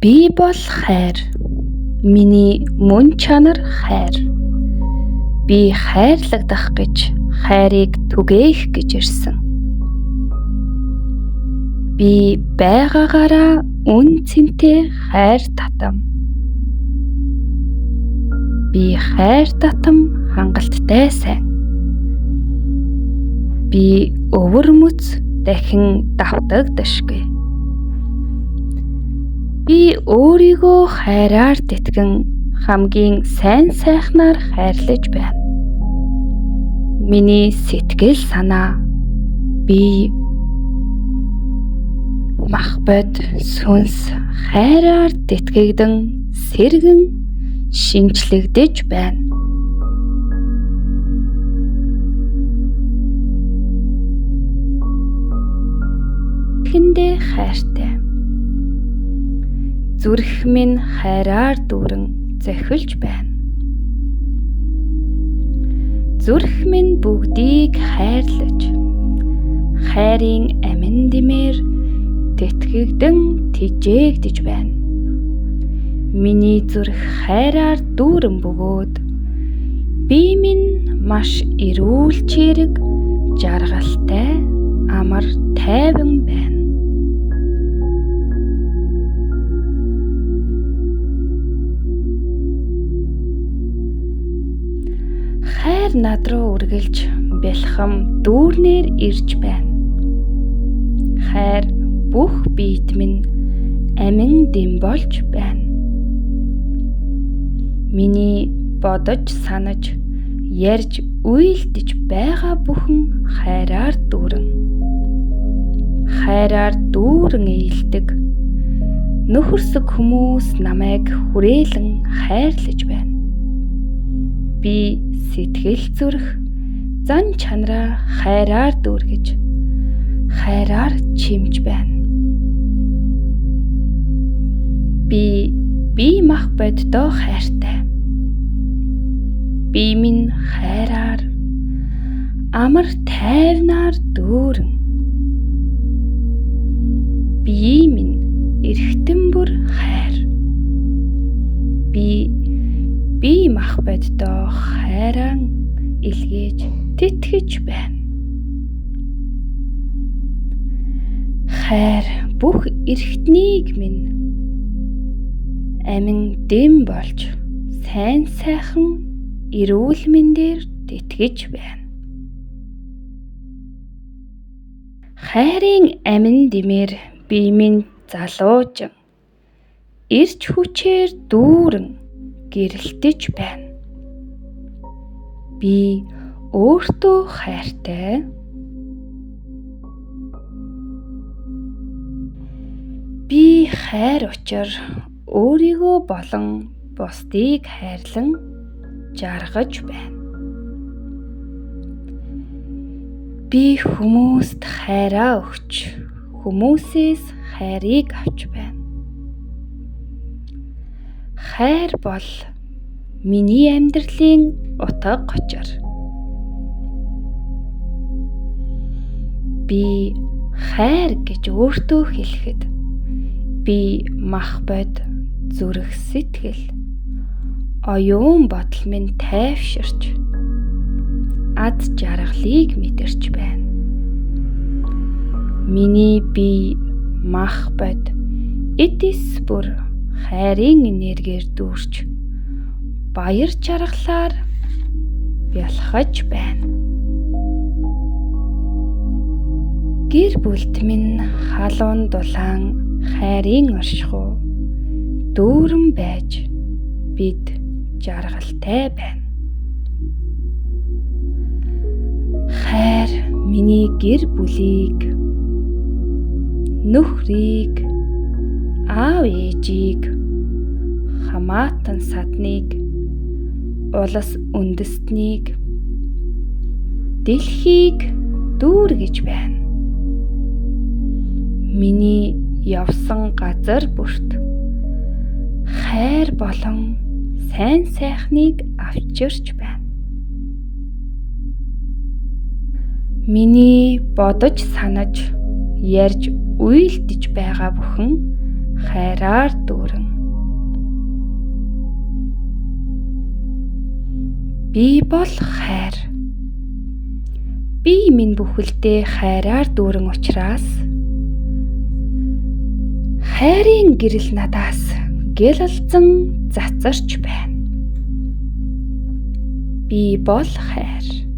Би бол хайр. Миний мөн чанар хайр. Би хайрлагдах гэж хайрыг түгээх гэж ирсэн. Би байгаагаараа үн цэнтэй хайр татам. Би хайр татам хангалттай сайн. Би өвөр мөц дахин давтагдашгүй. Би өөрийгөө хайраар тэтгэн хамгийн сайн сайхнаар хайрлаж байна. Миний сэтгэл санаа, бие, мах бод, сүнс хайраар тэтгэгдэн сэргэн шинчлэгдэж байна. Эхэндээ хайртай. Зүрх минь хайраар дүүрэн зохилж байна. Зүрх минь бүгдийг хайрлаж, хайрын амин дэмээр тэтгэгдэн тэжээгдэж байна. Миний зүрх хайраар дүүрэн бөгөөд, бие минь маш эрүүл чирэг, жаргалтай, амар тайван байна. Хайр над руу үргэлж бэлхам дүүрнээр ирж байна. Хайр бүх биед минь амин дэм болж байна. Миний бодож санаж, ярьж үйлдэж байгаа бүхэн хайраар дүүрэн. Хайраар дүүрэн ээлдэг. Нөхөрсөг хүмүүс намайг хүрээлэн хайрлаж байна. Би сэтгэл зүрх, зан чанараа хайраар дүүргэж, хайраар чимж байна. Би мах боддоо хайртай. Би минь хайраар, амар тайвнаар дүүрэн. Би минь эрхтэн бүр хайр. Би мах боддоо хайран илгээж тэтгэж байна. Хайр бүх эрхтнийг минь амин дэм болж сайн сайхан эрүүл мэндээр тэтгэж байна. Хайрын амин дэмээр бие минь залуужин, эрч хүчээр дүүрэн гэрэлтэж байна. Би өөртөө хайртай. Би хайр учир өөрийгөө болон бусдыг хайрлан жаргаж байна. Би хүмүүст хайраа өгч, хүмүүсээс хайрыг авч байна. Хайр бол миний амьдралын утга учир. Би хайр гэж өөртөө хэлэхэд, би мах бод, зүрх сэтгэл, оюун бодол минь тайвширч, ад жаргалыг мэдэрч байна. Миний бие, мах бод, эдис бүр хайрын энергиэр дүүрч, баяр жаргалаар бялхаж байна. Гэр бүлд минь халуун дулаан хайрын оршихуй дүүрэн байж бид жаргалтай байна. Хайр миний гэр бүлийг, нөхрийг, аав ээжийг, хамаатан садныг, улас үндэстнийг, дэлхийг дүүргэж байна. Миний явсан газар бүрт хайр болон сайн сайхныг авчирч байна. Миний бодож санаж, ярьж үйлдэж байгаа бүхэн хайраар дүүрэн. Би бол хайр. Би минь бүхэлдээ хайраар дүүрэн учраас хайрын гэрэл надаас гэлэлцэн цацарч байна. Би бол хайр.